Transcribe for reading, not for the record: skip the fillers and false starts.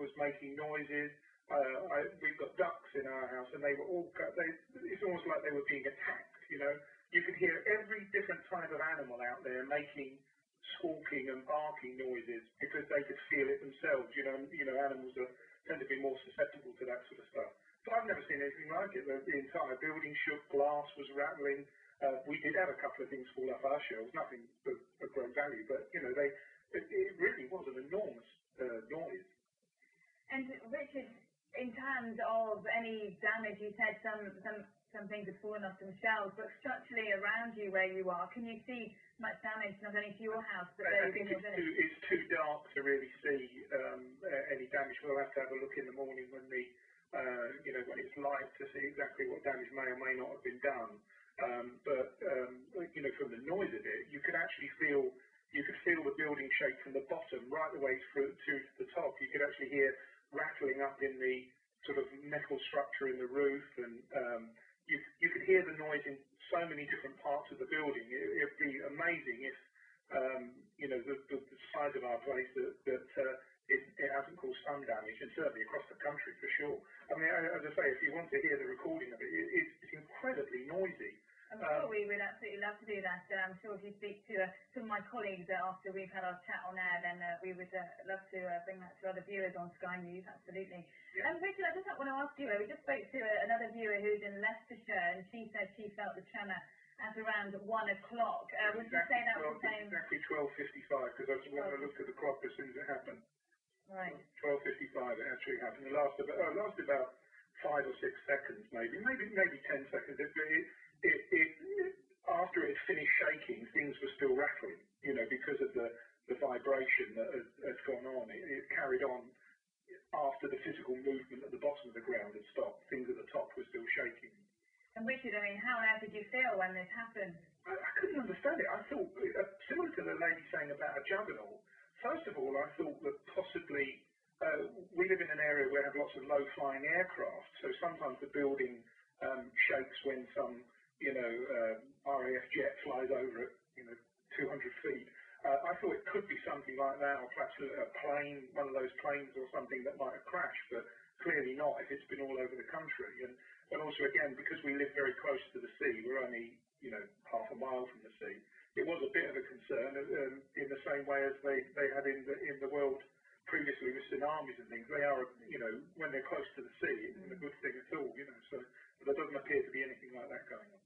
was making noises. We've got ducks in our house, and they were all. It's almost like they were being attacked. You could hear every different type of animal out there making squawking and barking noises because they could feel it themselves. Animals tend to be more susceptible to that sort of stuff. But I've never seen anything like it. The entire building shook, glass was rattling. We did have a couple of things fall off our shelves, nothing of great value, but it really was an enormous noise. And Richard, in terms of any damage, you said some things had fallen off some shelves, but structurally around you where you are, can you see much damage not only to your house but I those in think your village? it's too dark to really see any damage. We'll have to have a look in the morning when when it's light to see exactly what damage may or may not have been done. But from the noise of it, you could feel the building shake from the bottom right the way through to the top. You could actually hear rattling up in the sort of metal structure in the roof, and you could hear the noise in so many different parts of the building. It'd be amazing if the size of our place that it hasn't caused some damage, and certainly across the country for sure. I mean, as I say, if you want to hear the recording of it, it's incredibly noisy. I'm sure we would absolutely love to do that. I'm sure if you speak to some of my colleagues after we've had our chat on air, then we would love to bring that to other viewers on Sky News, absolutely. Yeah. Richard, I just want to ask you, we just spoke to another viewer who's in Leicestershire, and she said she felt the tremor at around 1 o'clock. Would you say that was the same? Exactly 12:55, because when I looked at the clock as soon as it happened. Right. 12:55 it actually happened. It lasted about 5 or 6 seconds, maybe 10 seconds. After it finished shaking, things were still rattling, because of the vibration that had gone on. It carried on after the physical movement at the bottom of the ground had stopped. Things at the top were still shaking. And Richard, I mean, how on earth did you feel when this happened? I couldn't understand it. I thought, similar to the lady saying about a juggernaut, first of all, I thought that possibly we live in an area where we have lots of low-flying aircraft, so sometimes the building shakes when some RAF jet flies over at 200 feet. I thought it could be something like that, or perhaps a plane, one of those planes or something that might have crashed, but clearly not if it's been all over the country. And also, again, because we live very close to the sea, we're only half a mile from the sea. It was a bit of a concern in the same way as they had in the world previously with tsunamis and things. They are, when they're close to the sea, it's a good thing at all, so there doesn't appear to be anything like that going on.